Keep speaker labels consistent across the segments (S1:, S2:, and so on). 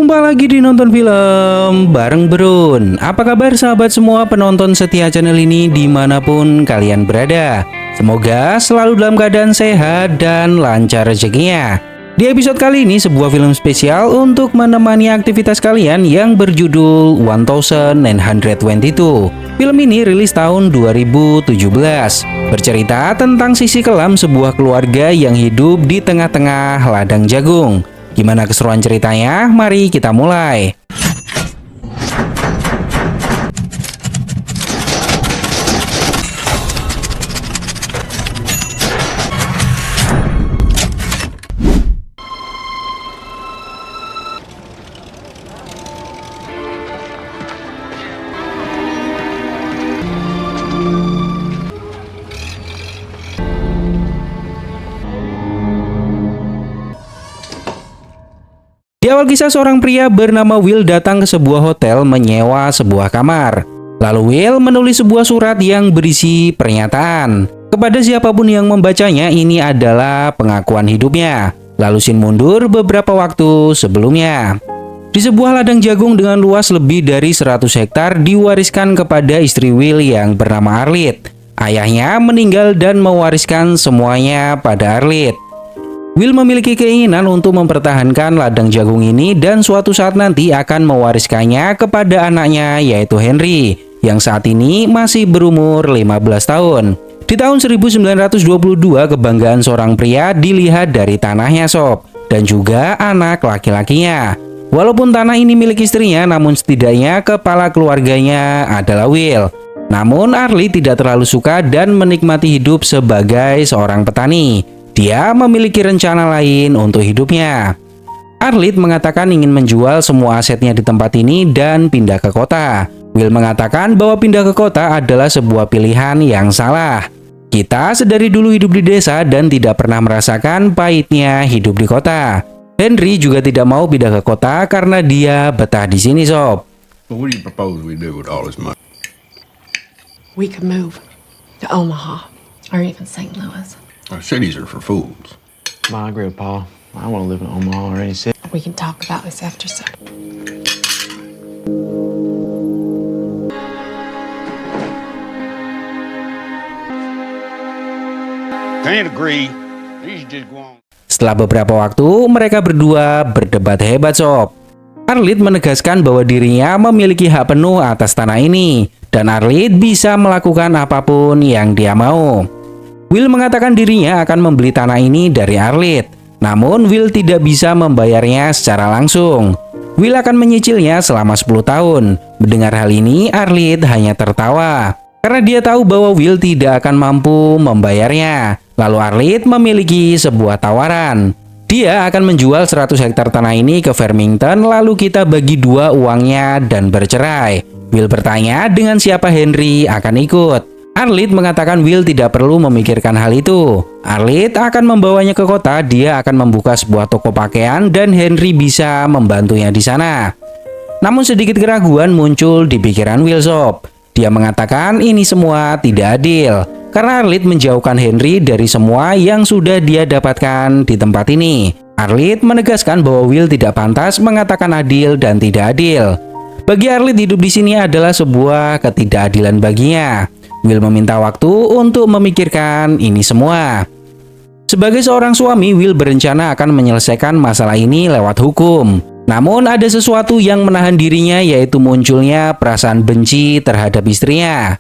S1: Jumpa lagi di Nonton Film bareng Brun. Apa kabar sahabat semua penonton setia channel ini dimanapun kalian berada? Semoga selalu dalam keadaan sehat dan lancar rezekinya. Di episode kali ini sebuah film spesial untuk menemani aktivitas kalian yang berjudul 1922. Film ini rilis tahun 2017. Bercerita tentang sisi kelam sebuah keluarga yang hidup di tengah-tengah ladang jagung. Gimana keseruan ceritanya? Mari kita mulai. Di awal kisah, seorang pria bernama Will datang ke sebuah hotel menyewa sebuah kamar. Lalu Will menulis sebuah surat yang berisi pernyataan. Kepada siapapun yang membacanya, ini adalah pengakuan hidupnya. Lalu Sin mundur beberapa waktu sebelumnya. Di sebuah ladang jagung dengan luas lebih dari 100 hektar diwariskan kepada istri Will yang bernama Arlette. Ayahnya meninggal dan mewariskan semuanya pada Arlette. Will memiliki keinginan untuk mempertahankan ladang jagung ini dan suatu saat nanti akan mewariskannya kepada anaknya yaitu Henry yang saat ini masih berumur 15 tahun. Di tahun 1922 kebanggaan seorang pria dilihat dari tanahnya sob dan juga anak laki-lakinya. Walaupun tanah ini milik istrinya, namun setidaknya kepala keluarganya adalah Will. Namun Arlette tidak terlalu suka dan menikmati hidup sebagai seorang petani. Dia memiliki rencana lain untuk hidupnya. Arlette mengatakan ingin menjual semua asetnya di tempat ini dan pindah ke kota. Will mengatakan bahwa pindah ke kota adalah sebuah pilihan yang salah. Kita sedari dulu hidup di desa dan tidak pernah merasakan pahitnya hidup di kota. Henry juga tidak mau pindah ke kota karena dia betah di sini, sob.
S2: What do you propose we do with all this money?
S3: We could move to Omaha or even St. Louis.
S2: Our cities are for fools.
S4: I agree with Paul. I want to live in Omaha or any city.
S3: We can talk about this after supper.
S2: Can't agree. These just go on.
S1: Setelah beberapa waktu, mereka berdua berdebat hebat, sob. Arlette menegaskan bahwa dirinya memiliki hak penuh atas tanah ini, dan Arlette bisa melakukan apapun yang dia mau. Will mengatakan dirinya akan membeli tanah ini dari Arlette, namun Will tidak bisa membayarnya secara langsung. Will akan menyicilnya selama 10 tahun. Mendengar hal ini, Arlette hanya tertawa, karena dia tahu bahwa Will tidak akan mampu membayarnya. Lalu Arlette memiliki sebuah tawaran. Dia akan menjual 100 hektar tanah ini ke Farmington, lalu kita bagi dua uangnya dan bercerai. Will bertanya dengan siapa Henry akan ikut. Arlette mengatakan Will tidak perlu memikirkan hal itu. Arlette akan membawanya ke kota, dia akan membuka sebuah toko pakaian dan Henry bisa membantunya di sana. Namun sedikit keraguan muncul di pikiran Will, sob. Dia mengatakan ini semua tidak adil, karena Arlette menjauhkan Henry dari semua yang sudah dia dapatkan di tempat ini. Arlette menegaskan bahwa Will tidak pantas mengatakan adil dan tidak adil. Bagi Arlette, hidup di sini adalah sebuah ketidakadilan baginya. Will meminta waktu untuk memikirkan ini semua. Sebagai seorang suami, Will berencana akan menyelesaikan masalah ini lewat hukum. Namun ada sesuatu yang menahan dirinya, yaitu munculnya perasaan benci terhadap istrinya.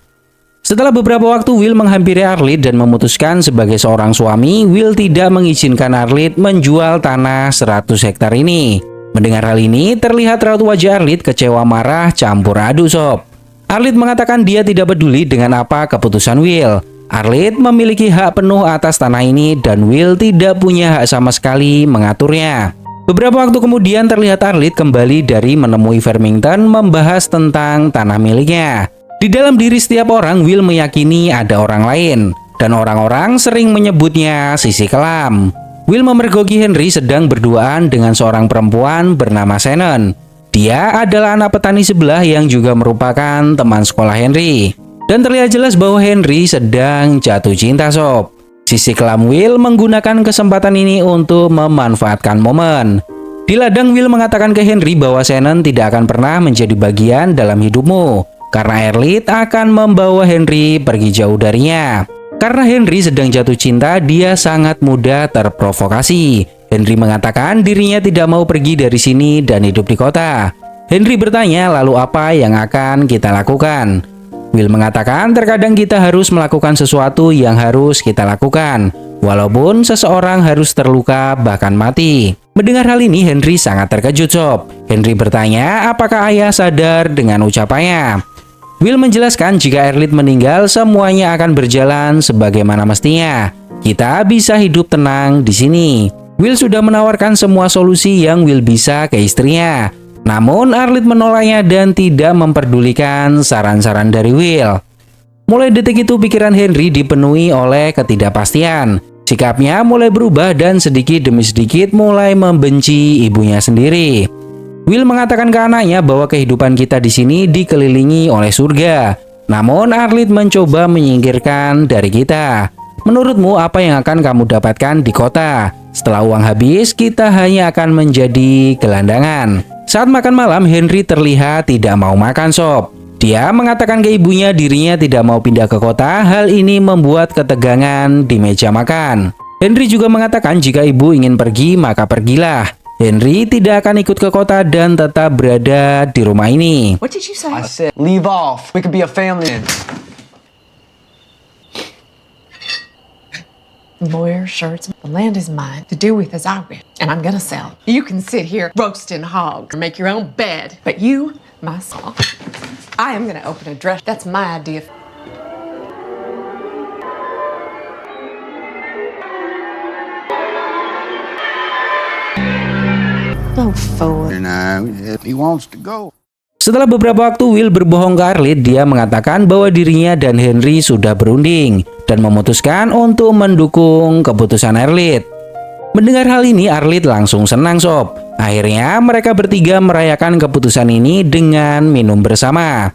S1: Setelah beberapa waktu, Will menghampiri Arlette dan memutuskan sebagai seorang suami, Will tidak mengizinkan Arlette menjual tanah 100 hektar ini. Mendengar hal ini, terlihat raut wajah Arlette kecewa, marah, campur aduk, sob. Arlette mengatakan dia tidak peduli dengan apa keputusan Will. Arlette memiliki hak penuh atas tanah ini dan Will tidak punya hak sama sekali mengaturnya. Beberapa waktu kemudian terlihat Arlette kembali dari menemui Farmington membahas tentang tanah miliknya. Di dalam diri setiap orang, Will meyakini ada orang lain, dan orang-orang sering menyebutnya sisi kelam. Will memergoki Henry sedang berduaan dengan seorang perempuan bernama Shannon. Dia adalah anak petani sebelah yang juga merupakan teman sekolah Henry. Dan terlihat jelas bahwa Henry sedang jatuh cinta, sob. Sisi kelam Will menggunakan kesempatan ini untuk memanfaatkan momen. Di ladang, Will mengatakan ke Henry bahwa Shannon tidak akan pernah menjadi bagian dalam hidupmu, karena Arlette akan membawa Henry pergi jauh darinya. Karena Henry sedang jatuh cinta, dia sangat mudah terprovokasi. Henry mengatakan dirinya tidak mau pergi dari sini dan hidup di kota. Henry bertanya, lalu apa yang akan kita lakukan? Will mengatakan terkadang kita harus melakukan sesuatu yang harus kita lakukan, walaupun seseorang harus terluka bahkan mati. Mendengar hal ini, Henry sangat terkejut, Sob. Henry bertanya apakah ayah sadar dengan ucapannya. Will menjelaskan jika Arlette meninggal, semuanya akan berjalan sebagaimana mestinya. Kita bisa hidup tenang di sini. Will sudah menawarkan semua solusi yang Will bisa ke istrinya. Namun Arlette menolaknya dan tidak memperdulikan saran-saran dari Will. Mulai detik itu pikiran Henry dipenuhi oleh ketidakpastian. Sikapnya mulai berubah dan sedikit demi sedikit mulai membenci ibunya sendiri. Will mengatakan ke anaknya bahwa kehidupan kita di sini dikelilingi oleh surga. Namun Arlette mencoba menyingkirkan dari kita. Menurutmu apa yang akan kamu dapatkan di kota? Setelah uang habis, kita hanya akan menjadi gelandangan. Saat makan malam, Henry terlihat tidak mau makan, Sob. Dia mengatakan ke ibunya dirinya tidak mau pindah ke kota. Hal ini membuat ketegangan di meja makan. Henry juga mengatakan jika ibu ingin pergi maka pergilah. Henry tidak akan ikut ke kota dan tetap berada di rumah ini.
S3: What did you say?
S4: I said, leave off. We could be a family.
S3: Lawyer shirts. The land is mine to do with as I wish, and I'm gonna sell. You can sit here roasting hogs or make your own bed, but you, my son, I am gonna open a dress. That's my idea. Oh, fool.
S2: And he wants to go.
S1: Setelah beberapa waktu, Will berbohong ke Arlette. Dia mengatakan bahwa dirinya dan Henry sudah berunding dan memutuskan untuk mendukung keputusan Arlette. Mendengar hal ini, Arlette langsung senang, Sob. Akhirnya mereka bertiga merayakan keputusan ini dengan minum bersama.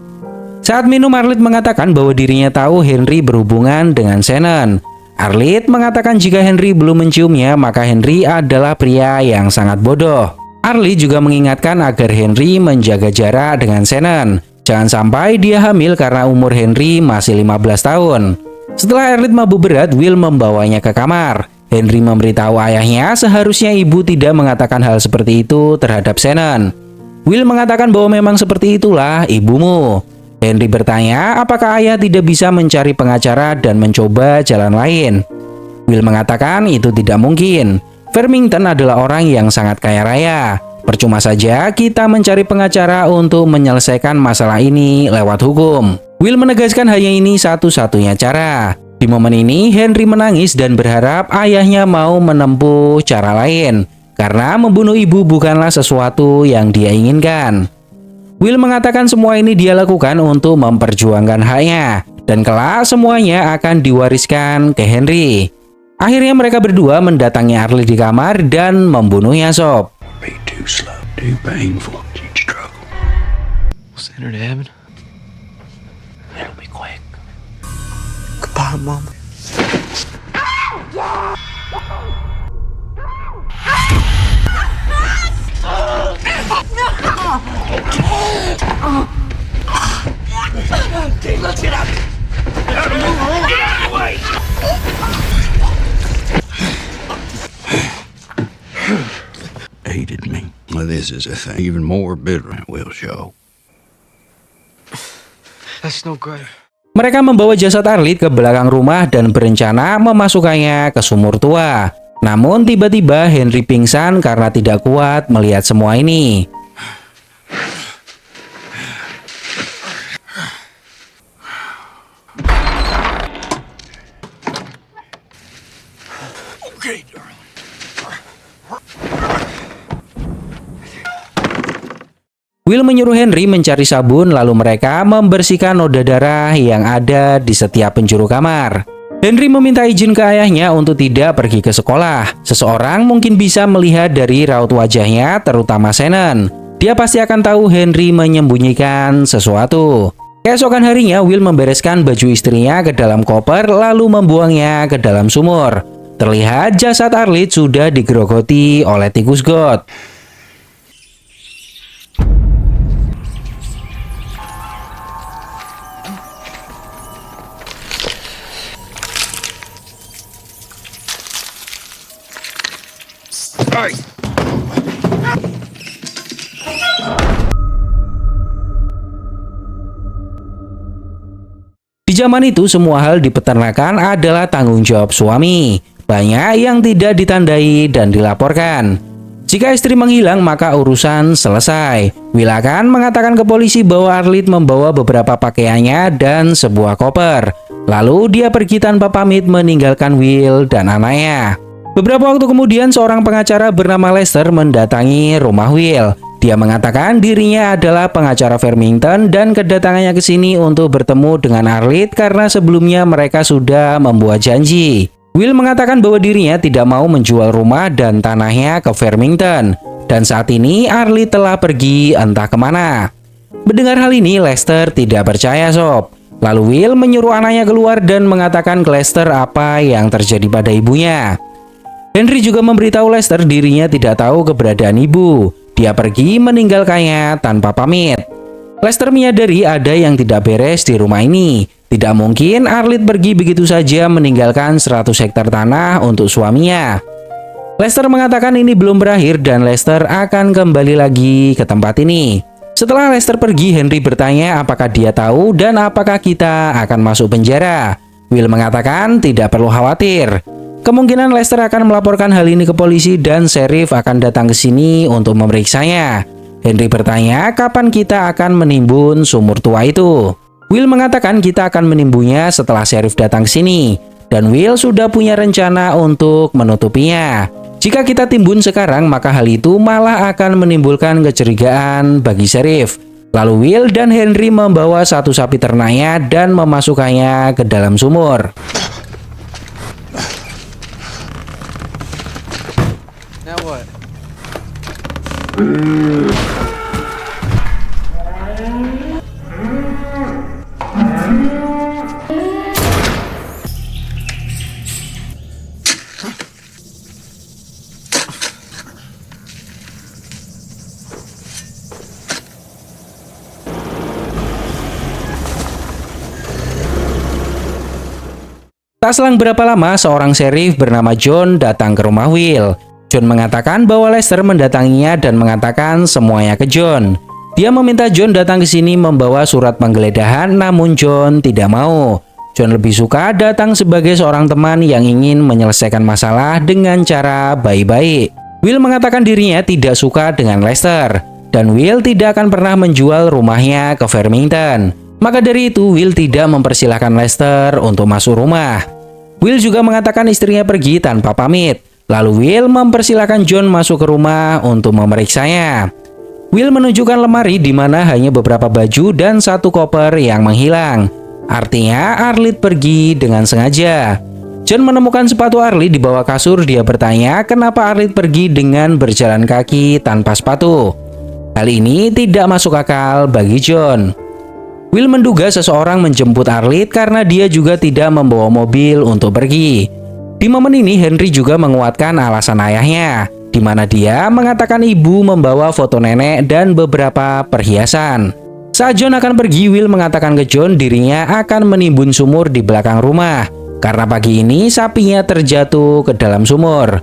S1: Saat minum, Arlette mengatakan bahwa dirinya tahu Henry berhubungan dengan Shannon. Arlette mengatakan jika Henry belum menciumnya, maka Henry adalah pria yang sangat bodoh. Arlette juga mengingatkan agar Henry menjaga jarak dengan Shannon. Jangan sampai dia hamil karena umur Henry masih 15 tahun. Setelah Arlette mabuk berat, Will membawanya ke kamar. Henry memberitahu ayahnya seharusnya ibu tidak mengatakan hal seperti itu terhadap Shannon. Will mengatakan bahwa memang seperti itulah ibumu. Henry bertanya apakah ayah tidak bisa mencari pengacara dan mencoba jalan lain. Will mengatakan itu tidak mungkin. Farmington adalah orang yang sangat kaya raya. Percuma saja kita mencari pengacara untuk menyelesaikan masalah ini lewat hukum. Will menegaskan hanya ini satu-satunya cara. Di momen ini, Henry menangis dan berharap ayahnya mau menempuh cara lain. Karena membunuh ibu bukanlah sesuatu yang dia inginkan. Will mengatakan semua ini dia lakukan untuk memperjuangkan haknya. Dan kelak semuanya akan diwariskan ke Henry. Akhirnya mereka berdua mendatangi Arlette di kamar dan membunuhnya, Sob.
S2: Be too slow, too painful, too struggle.
S4: We'll send her to heaven. It'll be quick. Goodbye, Mom.
S2: Let's get out. Hated me. Well, this is a thing even more bitter than will show.
S4: That's no good.
S1: Mereka membawa jasad Arlette ke belakang rumah dan berencana memasukkannya ke sumur tua. Namun tiba-tiba Henry pingsan karena tidak kuat melihat semua ini.
S2: Okay, darling.
S1: Will menyuruh Henry mencari sabun, lalu mereka membersihkan noda darah yang ada di setiap penjuru kamar. Henry meminta izin ke ayahnya untuk tidak pergi ke sekolah. Seseorang mungkin bisa melihat dari raut wajahnya, terutama Shannon. Dia pasti akan tahu Henry menyembunyikan sesuatu. Keesokan harinya, Will membereskan baju istrinya ke dalam koper lalu membuangnya ke dalam sumur. Terlihat jasad Arlette sudah digerogoti oleh tikus got. Di zaman itu semua hal di peternakan adalah tanggung jawab suami. Banyak yang tidak ditandai dan dilaporkan. Jika istri menghilang maka urusan selesai. Will akan mengatakan ke polisi bahwa Arlid membawa beberapa pakaiannya dan sebuah koper. Lalu dia pergi tanpa pamit meninggalkan Will dan anaknya. Beberapa waktu kemudian seorang pengacara bernama Lester mendatangi rumah Will. Dia mengatakan dirinya adalah pengacara Farmington dan kedatangannya ke sini untuk bertemu dengan Arlid karena sebelumnya mereka sudah membuat janji. Will mengatakan bahwa dirinya tidak mau menjual rumah dan tanahnya ke Farmington. Dan saat ini Arlid telah pergi entah kemana. Mendengar hal ini Lester tidak percaya sob. Lalu Will menyuruh anaknya keluar dan mengatakan ke Lester apa yang terjadi pada ibunya. Henry juga memberitahu Lester dirinya tidak tahu keberadaan ibu. Dia pergi meninggalkannya tanpa pamit. Lester menyadari ada yang tidak beres di rumah ini. Tidak mungkin Arlid pergi begitu saja meninggalkan 100 hektar tanah untuk suaminya. Lester mengatakan ini belum berakhir dan Lester akan kembali lagi ke tempat ini. Setelah Lester pergi, Henry bertanya apakah dia tahu dan apakah kita akan masuk penjara. Will mengatakan tidak perlu khawatir. Kemungkinan Lester akan melaporkan hal ini ke polisi dan sheriff akan datang ke sini untuk memeriksanya. Henry bertanya kapan kita akan menimbun sumur tua itu. Will mengatakan kita akan menimbunnya setelah sheriff datang ke sini. Dan Will sudah punya rencana untuk menutupinya. Jika kita timbun sekarang maka hal itu malah akan menimbulkan kecurigaan bagi sheriff. Lalu Will dan Henry membawa satu sapi ternaknya dan memasukkannya ke dalam sumur.
S4: Now what?
S1: Tak selang berapa lama, seorang sheriff bernama John datang ke rumah Will. John mengatakan bahwa Lester mendatanginya dan mengatakan semuanya ke John. Dia meminta John datang ke sini membawa surat penggeledahan, namun John tidak mau. John lebih suka datang sebagai seorang teman yang ingin menyelesaikan masalah dengan cara baik-baik. Will mengatakan dirinya tidak suka dengan Lester, dan Will tidak akan pernah menjual rumahnya ke Farmington. Maka dari itu, Will tidak mempersilahkan Lester untuk masuk rumah. Will juga mengatakan istrinya pergi tanpa pamit. Lalu Will mempersilahkan John masuk ke rumah untuk memeriksanya. Will menunjukkan lemari di mana hanya beberapa baju dan satu koper yang menghilang. Artinya Arlid pergi dengan sengaja. John menemukan sepatu Arlid di bawah kasur. Dia bertanya kenapa Arlid pergi dengan berjalan kaki tanpa sepatu. Hal ini tidak masuk akal bagi John. Will menduga seseorang menjemput Arlid karena dia juga tidak membawa mobil untuk pergi. Di momen ini Henry juga menguatkan alasan ayahnya, di mana dia mengatakan ibu membawa foto nenek dan beberapa perhiasan. Saat John akan pergi, Will mengatakan ke John dirinya akan menimbun sumur di belakang rumah, karena pagi ini sapinya terjatuh ke dalam sumur.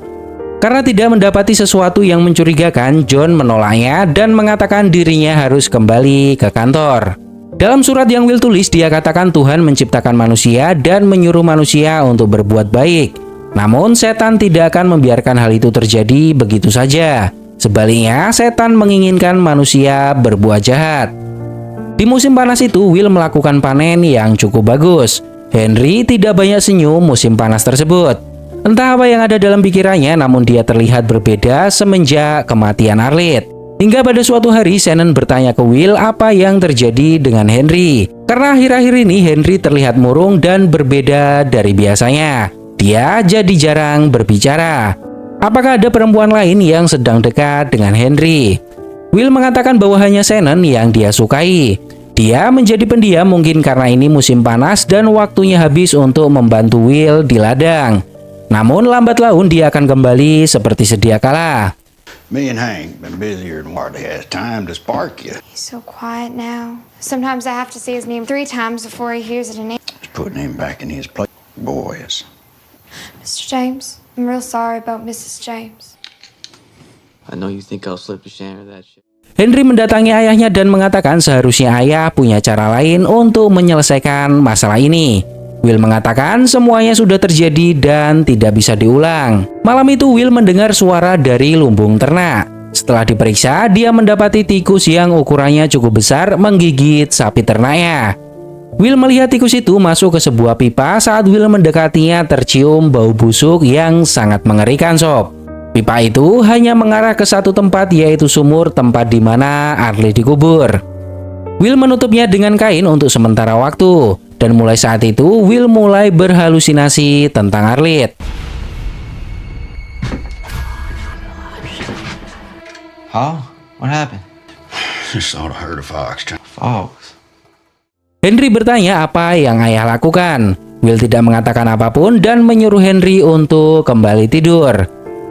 S1: Karena tidak mendapati sesuatu yang mencurigakan, John menolaknya dan mengatakan dirinya harus kembali ke kantor. Dalam surat yang Will tulis, dia katakan Tuhan menciptakan manusia dan menyuruh manusia untuk berbuat baik. Namun setan tidak akan membiarkan hal itu terjadi begitu saja. Sebaliknya, setan menginginkan manusia berbuat jahat. Di musim panas itu, Will melakukan panen yang cukup bagus. Henry tidak banyak senyum musim panas tersebut. Entah apa yang ada dalam pikirannya, namun dia terlihat berbeda semenjak kematian Arlid. Hingga pada suatu hari Shannon bertanya ke Will apa yang terjadi dengan Henry. Karena akhir-akhir ini Henry terlihat murung dan berbeda dari biasanya. Dia jadi jarang berbicara. Apakah ada perempuan lain yang sedang dekat dengan Henry? Will mengatakan bahwa hanya Shannon yang dia sukai. Dia menjadi pendiam mungkin karena ini musim panas dan waktunya habis untuk membantu Will di ladang. Namun lambat laun dia akan kembali seperti sedia kala.
S2: Me and Hank been busier than hardly has time to spark you.
S5: He's so quiet now. Sometimes I have to say his name 3 times before he hears it in English.
S2: Just putting him back in his place. Boys.
S5: Mr. James, I'm real sorry about Mrs. James.
S4: I know you think I'll slip to Shannon that shit.
S1: Henry mendatangi ayahnya dan mengatakan seharusnya ayah punya cara lain untuk menyelesaikan masalah ini. Will mengatakan semuanya sudah terjadi dan tidak bisa diulang. Malam itu Will mendengar suara dari lumbung ternak. Setelah diperiksa, dia mendapati tikus yang ukurannya cukup besar menggigit sapi ternaknya. Will melihat tikus itu masuk ke sebuah pipa. Saat Will mendekatinya, tercium bau busuk yang sangat mengerikan, sob. Pipa itu hanya mengarah ke satu tempat, yaitu sumur tempat di mana Arlid dikubur. Will menutupnya dengan kain untuk sementara waktu, dan mulai saat itu Will mulai berhalusinasi tentang Arlid.
S4: Paul, what happened?
S2: Just thought I heard a fox.
S4: Fox.
S1: Henry bertanya apa yang ayah lakukan. Will tidak mengatakan apapun dan menyuruh Henry untuk kembali tidur.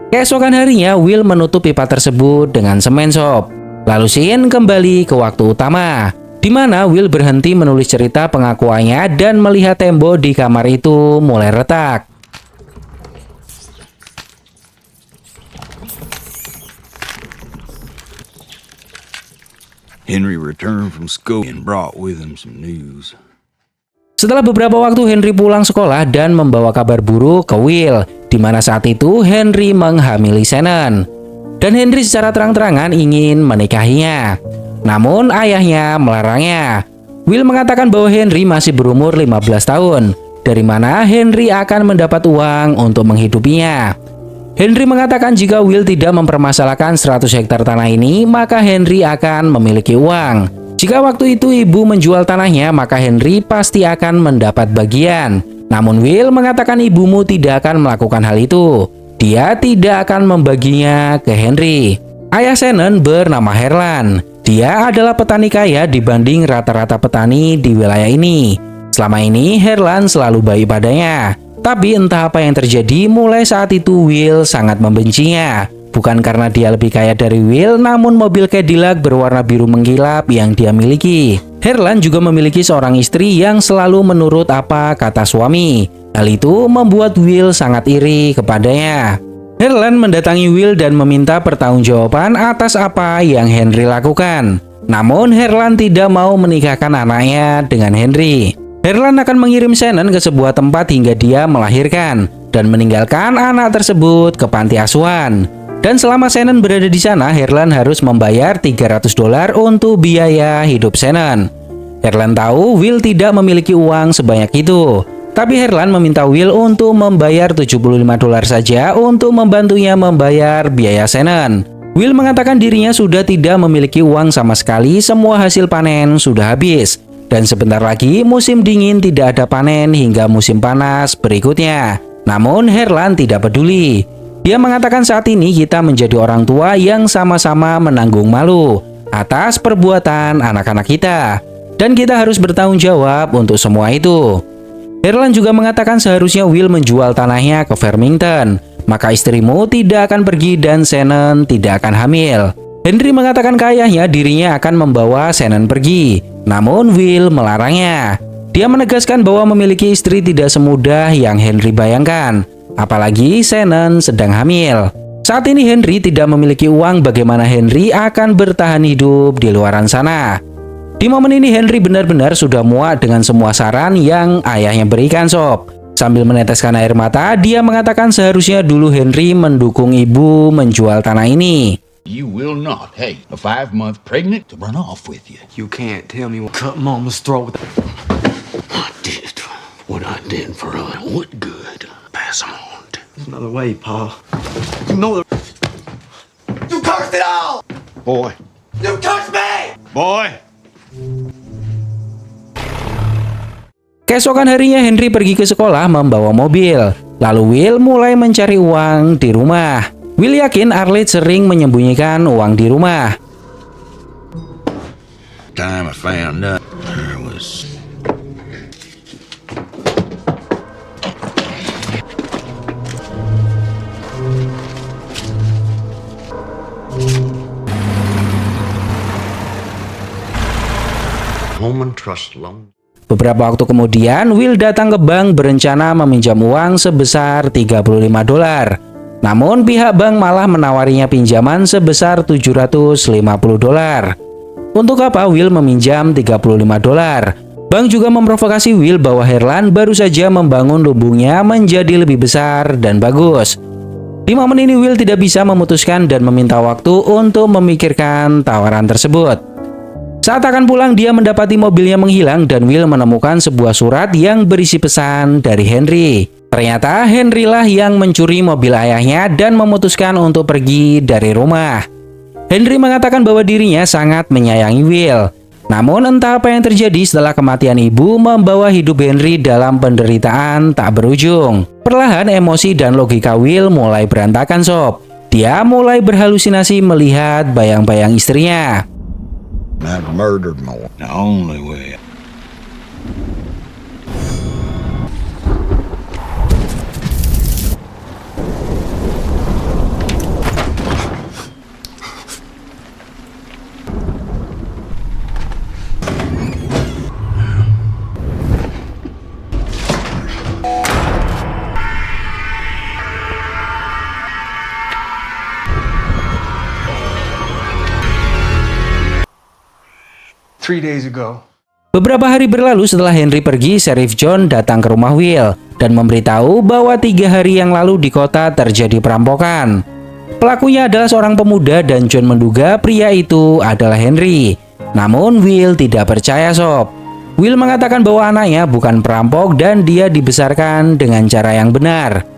S1: Keesokan harinya, Will menutup pipa tersebut dengan semen, sob. Lalu scene kembali ke waktu utama, di mana Will berhenti menulis cerita pengakuannya dan melihat tembok di kamar itu mulai retak.
S2: Henry returned from school and brought with him some news.
S1: Setelah beberapa waktu, Henry pulang sekolah dan membawa kabar buruk ke Will, di mana saat itu Henry menghamili Shannon. Dan Henry secara terang-terangan ingin menikahinya. Namun ayahnya melarangnya. Will mengatakan bahwa Henry masih berumur 15 tahun, dari mana Henry akan mendapat uang untuk menghidupinya. Henry mengatakan jika Will tidak mempermasalahkan 100 hektar tanah ini, maka Henry akan memiliki uang. Jika waktu itu ibu menjual tanahnya, maka Henry pasti akan mendapat bagian. Namun Will mengatakan ibumu tidak akan melakukan hal itu. Dia tidak akan membaginya ke Henry. Ayah Shannon bernama Herlan. Dia adalah petani kaya dibanding rata-rata petani di wilayah ini. Selama ini Herlan selalu baik padanya. Tapi entah apa yang terjadi, mulai saat itu Will sangat membencinya. Bukan karena dia lebih kaya dari Will, namun mobil Cadillac berwarna biru mengkilap yang dia miliki. Herlan juga memiliki seorang istri yang selalu menurut apa kata suami. Hal itu membuat Will sangat iri kepadanya. Herlan mendatangi Will dan meminta pertanggungjawaban atas apa yang Henry lakukan. Namun Herlan tidak mau menikahkan anaknya dengan Henry. Herlan akan mengirim Shannon ke sebuah tempat hingga dia melahirkan dan meninggalkan anak tersebut ke panti asuhan. Dan selama Shannon berada di sana, Herlan harus membayar $300 untuk biaya hidup Shannon. Herlan tahu Will tidak memiliki uang sebanyak itu, tapi Herlan meminta Will untuk membayar $75 saja untuk membantunya membayar biaya Shannon. Will mengatakan dirinya sudah tidak memiliki uang sama sekali, semua hasil panen sudah habis. Dan sebentar lagi musim dingin tidak ada panen hingga musim panas berikutnya. Namun Herlan tidak peduli. Dia mengatakan saat ini kita menjadi orang tua yang sama-sama menanggung malu atas perbuatan anak-anak kita. Dan kita harus bertanggung jawab untuk semua itu. Herlan juga mengatakan seharusnya Will menjual tanahnya ke Farmington. Maka istrimu tidak akan pergi dan Shannon tidak akan hamil. Henry mengatakan ke ayahnya dirinya akan membawa Shannon pergi. Namun Will melarangnya. Dia menegaskan bahwa memiliki istri tidak semudah yang Henry bayangkan. Apalagi Shannon sedang hamil. Saat ini Henry tidak memiliki uang, bagaimana Henry akan bertahan hidup di luaran sana. Di momen ini Henry benar-benar sudah muak dengan semua saran yang ayahnya berikan, sob. Sambil meneteskan air mata, dia mengatakan seharusnya dulu Henry mendukung ibu menjual tanah ini.
S2: You will not, hey, a 5-month pregnant to run off with you.
S4: You can't tell me what cut mama's throat with
S2: I did what I did for her. What good? Pass them on.
S4: There's another way, Pa. You know You cursed it all!
S2: Boy.
S4: You cursed me!
S2: Boy.
S1: Keesokan harinya Henry pergi ke sekolah membawa mobil. Lalu Will mulai mencari uang di rumah. Will yakin Arlid sering menyembunyikan uang di rumah.
S2: Time I found out there was Home and Trust Loan.
S1: Beberapa waktu kemudian, Will datang ke bank berencana meminjam uang sebesar $35. Namun pihak bank malah menawarinya pinjaman sebesar $750. Untuk apa Will meminjam $35? Bank juga memprovokasi Will bahwa Herlan baru saja membangun lumbungnya menjadi lebih besar dan bagus. Di momen ini Will tidak bisa memutuskan dan meminta waktu untuk memikirkan tawaran tersebut. Saat akan pulang, dia mendapati mobilnya menghilang dan Will menemukan sebuah surat yang berisi pesan dari Henry. Ternyata Henry lah yang mencuri mobil ayahnya dan memutuskan untuk pergi dari rumah. Henry mengatakan bahwa dirinya sangat menyayangi Will. Namun entah apa yang terjadi setelah kematian ibu membawa hidup Henry dalam penderitaan tak berujung. Perlahan emosi dan logika Will mulai berantakan sob. Dia mulai berhalusinasi melihat bayang-bayang istrinya.
S6: I've murdered more.
S2: The only way.
S1: Beberapa hari berlalu setelah Henry pergi, Sheriff John datang ke rumah Will dan memberitahu bahwa 3 hari yang lalu di kota terjadi perampokan. Pelakunya adalah seorang pemuda dan John menduga pria itu adalah Henry. Namun Will tidak percaya sob. Will mengatakan bahwa anaknya bukan perampok dan dia dibesarkan dengan cara yang benar.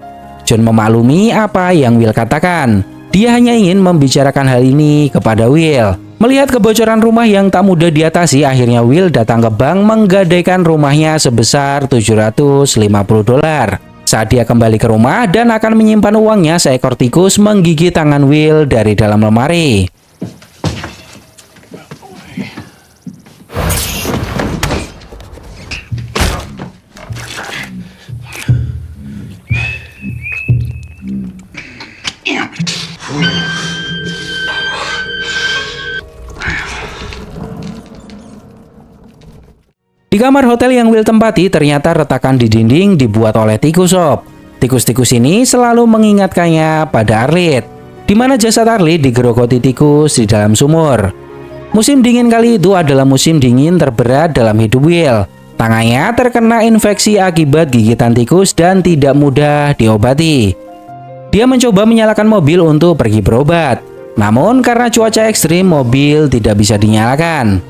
S1: John memaklumi apa yang Will katakan. Dia hanya ingin membicarakan hal ini kepada Will. Melihat kebocoran rumah yang tak mudah diatasi, akhirnya Will datang ke bank menggadaikan rumahnya sebesar $750. Saat dia kembali ke rumah dan akan menyimpan uangnya, seekor tikus menggigit tangan Will dari dalam lemari. Di kamar hotel yang Will tempati, ternyata retakan di dinding dibuat oleh tikus sob. Tikus-tikus ini selalu mengingatkannya pada Arlette, di mana jasad Arlette digerogoti tikus di dalam sumur. Musim dingin kali itu adalah musim dingin terberat dalam hidup Will. Tangannya terkena infeksi akibat gigitan tikus dan tidak mudah diobati. Dia mencoba menyalakan mobil untuk pergi berobat. Namun karena cuaca ekstrim, mobil tidak bisa dinyalakan.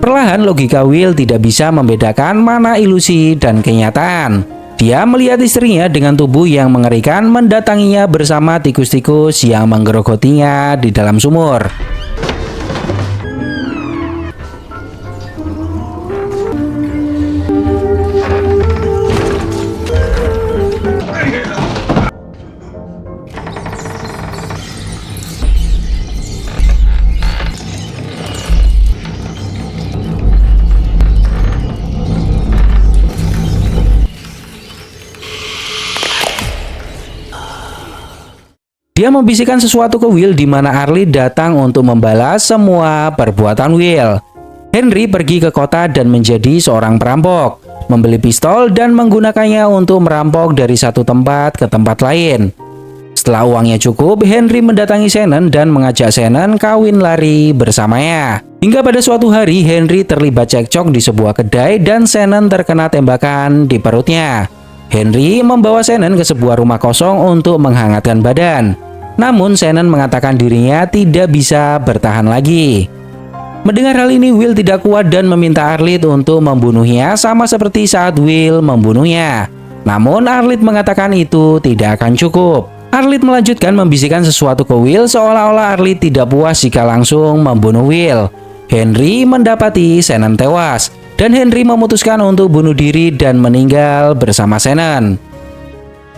S1: Perlahan logika Will tidak bisa membedakan mana ilusi dan kenyataan. Dia melihat istrinya dengan tubuh yang mengerikan mendatanginya bersama tikus-tikus yang menggerogotinya di dalam sumur. Dia membisikkan sesuatu ke Will di mana Arlette datang untuk membalas semua perbuatan Will. Henry pergi ke kota dan menjadi seorang perampok, membeli pistol dan menggunakannya untuk merampok dari satu tempat ke tempat lain. Setelah uangnya cukup, Henry mendatangi Shannon dan mengajak Shannon kawin lari bersamanya. Hingga pada suatu hari, Henry terlibat cekcok di sebuah kedai dan Shannon terkena tembakan di perutnya. Henry membawa Shannon ke sebuah rumah kosong untuk menghangatkan badan. Namun Shannon mengatakan dirinya tidak bisa bertahan lagi. Mendengar hal ini, Will tidak kuat dan meminta Arlette untuk membunuhnya sama seperti saat Will membunuhnya. Namun Arlette mengatakan itu tidak akan cukup. Arlette melanjutkan membisikkan sesuatu ke Will seolah-olah Arlette tidak puas jika langsung membunuh Will. Henry mendapati Shannon tewas. Dan Henry memutuskan untuk bunuh diri dan meninggal bersama Shannon.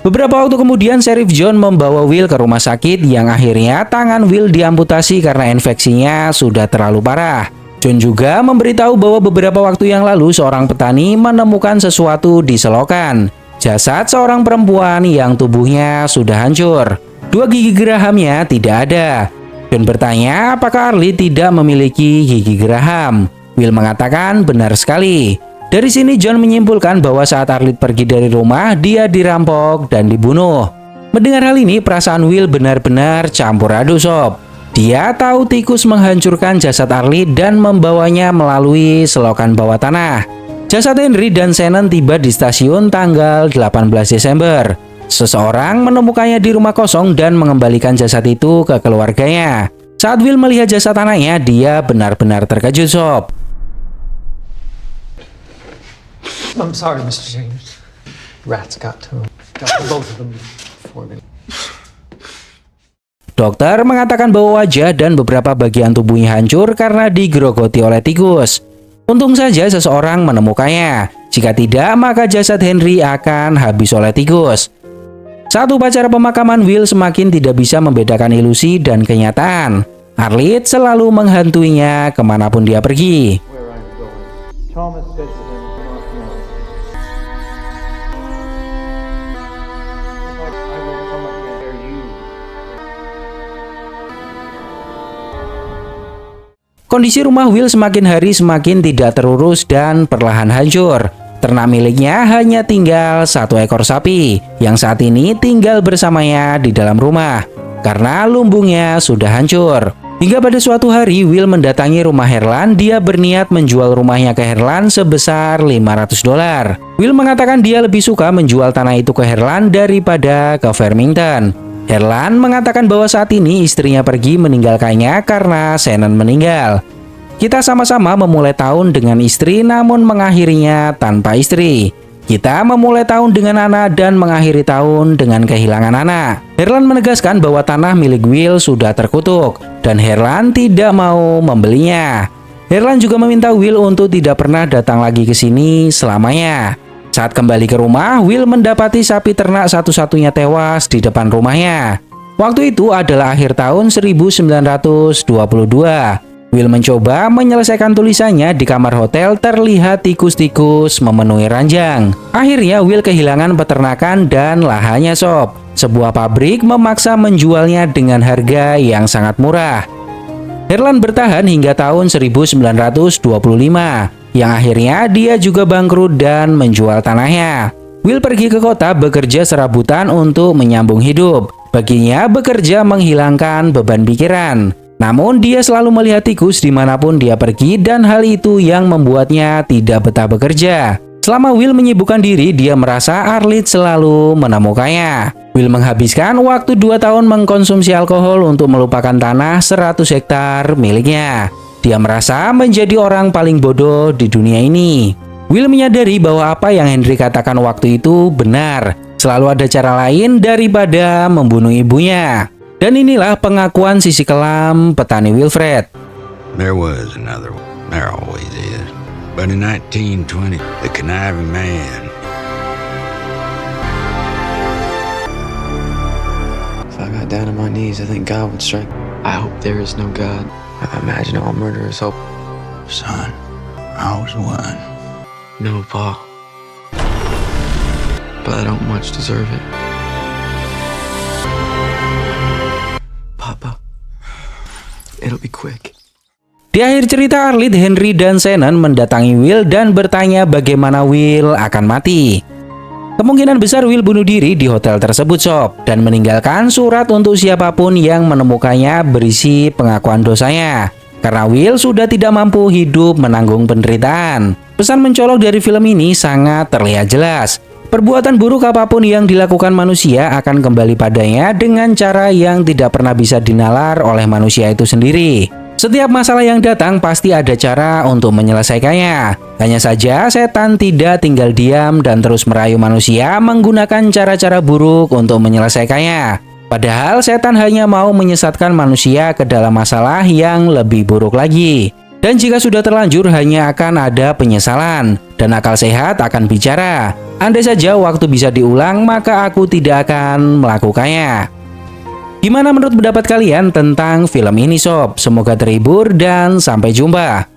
S1: Beberapa waktu kemudian, Sheriff John membawa Will ke rumah sakit yang akhirnya tangan Will diamputasi karena infeksinya sudah terlalu parah. John juga memberitahu bahwa beberapa waktu yang lalu seorang petani menemukan sesuatu di selokan. Jasad seorang perempuan yang tubuhnya sudah hancur. 2 gigi gerahamnya tidak ada. John bertanya apakah Arlette tidak memiliki gigi geraham. Will mengatakan benar sekali. Dari sini John menyimpulkan bahwa saat Arlette pergi dari rumah, dia dirampok dan dibunuh. Mendengar hal ini, perasaan Will benar-benar campur aduk sob. Dia tahu tikus menghancurkan jasad Arlid dan membawanya melalui selokan bawah tanah. Jasad Henry dan Shannon tiba di stasiun tanggal 18 Desember. Seseorang menemukannya di rumah kosong dan mengembalikan jasad itu ke keluarganya. Saat Will melihat jasad anaknya, dia benar-benar terkejut sob.
S4: I'm sorry, Mr. James. Rats got to him. Got to both of them before me.
S1: Dokter mengatakan bahwa wajah dan beberapa bagian tubuhnya hancur karena digerogoti oleh tikus. Untung saja seseorang menemukannya. Jika tidak, maka jasad Henry akan habis oleh tikus. Saat upacara pemakaman, Will semakin tidak bisa membedakan ilusi dan kenyataan. Arlid selalu menghantuinya kemanapun dia pergi. Kondisi rumah Will semakin hari semakin tidak terurus dan perlahan hancur. Ternak miliknya hanya tinggal 1 ekor sapi yang saat ini tinggal bersamanya di dalam rumah karena lumbungnya sudah hancur. Hingga pada suatu hari Will mendatangi rumah Herlan. Dia berniat menjual rumahnya ke Herlan sebesar $500. Will mengatakan dia lebih suka menjual tanah itu ke Herlan daripada ke Farmington. Herlan mengatakan bahwa saat ini istrinya pergi meninggalkannya karena Shannon meninggal. Kita sama-sama memulai tahun dengan istri namun mengakhirinya tanpa istri. Kita memulai tahun dengan anak dan mengakhiri tahun dengan kehilangan anak. Herlan menegaskan bahwa tanah milik Will sudah terkutuk dan Herlan tidak mau membelinya. Herlan juga meminta Will untuk tidak pernah datang lagi ke sini selamanya. Saat kembali ke rumah, Will mendapati sapi ternak satu-satunya tewas di depan rumahnya. Waktu itu adalah akhir tahun 1922. Will mencoba menyelesaikan tulisannya di kamar hotel. Terlihat tikus-tikus memenuhi ranjang. Akhirnya Will kehilangan peternakan dan lahannya sob. Sebuah pabrik memaksa menjualnya dengan harga yang sangat murah. Herlan bertahan hingga tahun 1925, yang akhirnya dia juga bangkrut dan menjual tanahnya. Will pergi ke kota bekerja serabutan untuk menyambung hidup. Baginya bekerja menghilangkan beban pikiran. Namun dia selalu melihat tikus dimanapun dia pergi dan hal itu yang membuatnya tidak betah bekerja. Selama Will menyibukkan diri, dia merasa Arlid selalu menemukannya. Will menghabiskan waktu 2 tahun mengkonsumsi alkohol untuk melupakan tanah 100 hektar miliknya. Dia merasa menjadi orang paling bodoh di dunia ini. Will menyadari bahwa apa yang Henry katakan waktu itu benar. Selalu ada cara lain daripada membunuh ibunya. Dan inilah pengakuan sisi kelam petani Wilfred.
S6: There was another one. There always is. But in 1920, the conniving man.
S4: If I got down on my knees, I think God would strike. I hope there is no God. I imagine all murderers hope.
S6: Son, I was one.
S4: No, Pa. But I don't much deserve it. Papa, it'll be quick.
S1: Di akhir cerita, Arlid, Henry, dan Shannon mendatangi Will dan bertanya bagaimana Will akan mati. Kemungkinan besar Will bunuh diri di hotel tersebut sob, dan meninggalkan surat untuk siapapun yang menemukannya berisi pengakuan dosanya. Karena Will sudah tidak mampu hidup menanggung penderitaan. Pesan mencolok dari film ini sangat terlihat jelas. Perbuatan buruk apapun yang dilakukan manusia akan kembali padanya dengan cara yang tidak pernah bisa dinalar oleh manusia itu sendiri. Setiap masalah yang datang pasti ada cara untuk menyelesaikannya. Hanya saja setan tidak tinggal diam dan terus merayu manusia menggunakan cara-cara buruk untuk menyelesaikannya. Padahal setan hanya mau menyesatkan manusia ke dalam masalah yang lebih buruk lagi. Dan jika sudah terlanjur hanya akan ada penyesalan dan akal sehat akan bicara. Andai saja waktu bisa diulang, maka aku tidak akan melakukannya. Gimana menurut pendapat kalian tentang film ini sob? Semoga terhibur dan sampai jumpa.